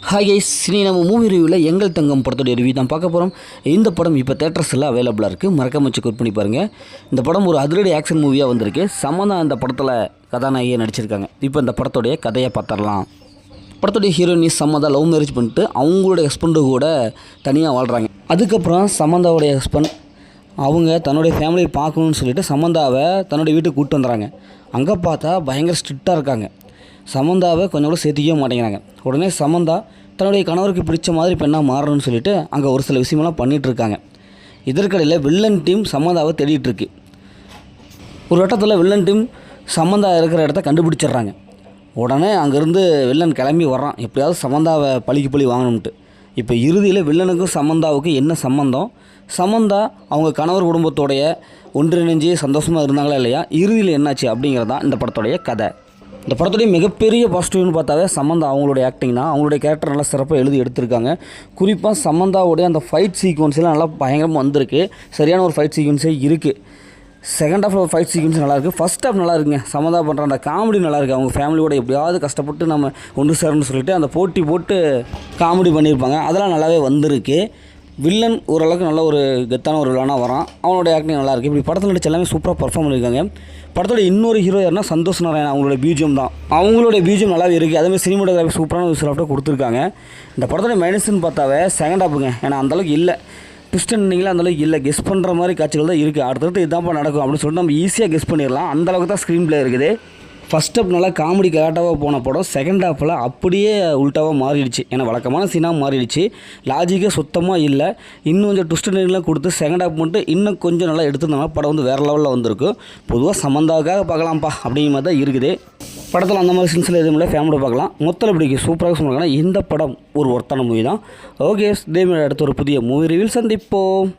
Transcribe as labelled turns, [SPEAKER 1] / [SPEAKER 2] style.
[SPEAKER 1] Hi guys, இனி நம்ம movie ரிவ்யூவில் எங்கள் தங்கம் படத்தோடைய ரிவ்யூ தான் பார்க்க போகிறோம். இந்த படம் இப்போ தேட்டர்ஸில் அவைலபிளாக இருக்குது. மறக்காம செக் பண்ணி பாருங்கள். இந்த படம் ஒரு அதிரடி ஆக்ஷன் மூவியாக வந்திருக்கு. சமந்தா இந்த படத்தில் கதாநாயகியாக நடிச்சிருக்காங்க. இப்போ இந்த படத்தோடைய கதையை பார்த்துடலாம். படத்துடைய ஹீரோயினி சமந்தா லவ் மேரேஜ் பண்ணிட்டு அவங்களுடைய ஹஸ்பண்டு கூட தனியாக வாழ்கிறாங்க. அதுக்கப்புறம் சமந்தாவுடைய ஹஸ்பண்ட் அவங்க தன்னுடைய ஃபேமிலியை பார்க்கணுன்னு சொல்லிட்டு சமந்தாவை தன்னுடைய வீட்டுக்கு கூப்பிட்டு வந்துடுறாங்க. அங்கே பார்த்தா பயங்கர ஸ்ட்ரிக்டாக இருக்காங்க. சமந்தாவை கொஞ்சம் கூட சேர்த்திக்கவே மாட்டேங்கிறாங்க. உடனே சமந்தா தன்னுடைய கணவருக்கு பிடிச்ச மாதிரி பெண்ணாக மாறணும்னு சொல்லிட்டு அங்கே ஒரு சில விஷயமெல்லாம் பண்ணிகிட்ருக்காங்க. இதற்கிடையில் வில்லன் டீம் சமந்தாவை தேடிட்டுருக்கு. ஒரு கட்டத்தில் வில்லன் டீம் சமந்தா இருக்கிற இடத்த கண்டுபிடிச்சிட்றாங்க. உடனே அங்கேருந்து வில்லன் கிளம்பி வர்றான், எப்படியாவது சமந்தாவை பழிக்கு பழி வாங்கணும்ட்டு. இப்போ இறுதியில் வில்லனுக்கும் சமந்தாவுக்கும் என்ன சம்மந்தம், சமந்தா அவங்க கணவர் குடும்பத்தோடைய ஒன்றிணைஞ்சு சந்தோஷமாக இருந்தாங்களா இல்லையா, இறுதியில் என்னாச்சு அப்படிங்கிறது தான் இந்த படத்தோடைய கதை. இந்த படத்துடைய மிகப்பெரிய பாசிட்டிவ்னு பார்த்தாவே சமந்தா அவங்களுடைய ஆக்டிங் தான். அவங்களுடைய கேரக்டர் நல்லா சிறப்பாக எழுதி எடுத்திருக்காங்க. குறிப்பாக சமந்தாவுடைய அந்த ஃபைட் சீக்வன்ஸ்லாம் நல்லா பயங்கரமாக வந்திருக்கு. சரியான ஒரு ஃபைட் சீக்வன்ஸே இருக்குது. செகண்ட் ஹாஃப் ஒரு ஃபைட் சீக்வன்ஸ் நல்லாயிருக்கு. ஃபஸ்ட் ஹாஃப் நல்லா இருக்குங்க. சமந்தா பண்ணுற அந்த காமெடி நல்லாயிருக்கு. அவங்க ஃபேமிலியோட எப்படியாவது கஷ்டப்பட்டு நம்ம ஒன்று சேரணும்னு சொல்லிட்டு அந்த போட்டி போட்டு காமெடி பண்ணியிருப்பாங்க. அதெல்லாம் நல்லாவே வந்திருக்கு. வில்லன் ஓரளவுக்கு நல்ல ஒரு கெத்தான ஒரு வில்லனாக வரான். அவனுடைய ஆக்டிங் நல்லாயிருக்கு. இப்படி படத்தில் நடிச்ச எல்லாமே சூப்பராக பர்ஃபார்ம் பண்ணியிருக்காங்க. படத்தோட இன்னொரு ஹீரோ யாருன்னா சந்தோஷ் நாராயணன். அவங்களோட பிஜிஎம் தான், அவங்களுடைய பிஜிஎம் நல்லாவே இருக்குது. அதேமாதிரி சினிமாட்டோகிராஃபி சூப்பரான ஒரு சிலாப்டாக கொடுத்துருக்காங்க. இந்த படத்தோட மைனஸ்ன்னு பார்த்தாவே செகண்ட் ஹாப்புங்க. ஏன்னா அந்தளவுக்கு இல்லை, ட்விஸ்ட்னிங்களா அந்தளவுக்கு இல்லை. கெஸ் பண்ணுற மாதிரி காட்சிகள் தான் இருக்குது. அடுத்தடுத்து இதுதான் நடக்கும் அப்படின்னு சொல்லிட்டு நம்ம ஈஸியாக கெஸ் பண்ணிடலாம். அந்தளவுக்கு தான் ஸ்க்ரீன் பிளே இருக்குது. ஃபஸ்ட் ஹாப் நல்லா காமெடி கலாட்டாவாக போன படம் செகண்ட் ஹாப்பில் அப்படியே உல்ட்டாவாக மாறிடுச்சு. ஏன்னா வழக்கமான சீனாக மாறிடுச்சு. லாஜிக்கே சுத்தமாக இல்லை. இன்னும் கொஞ்சம் ட்விஸ்ட்லாம் கொடுத்து செகண்ட் ஹாப் மட்டும் இன்னும் கொஞ்சம் நல்லா எடுத்துருந்தாங்க படம் வந்து வேறு லெவலில் வந்திருக்கும். பொதுவாக சமந்தாவுக்காக பார்க்கலாம்ப்பா அப்படிங்கிற மாதிரி தான் இருக்குது. படத்தில் அந்த மாதிரி சீன்ஸில் எதுவும் இல்லை, ஃபேமிலியோட பார்க்கலாம். மொத்தம் இப்படி சூப்பராக சொல்லுவாங்கன்னா இந்த படம் ஒரு ஒர்த்தான மூவி தான். ஓகே, இதே மாதிரி அடுத்த ஒரு புதிய மூவி ரிவ்யூவில் சந்திப்போம்.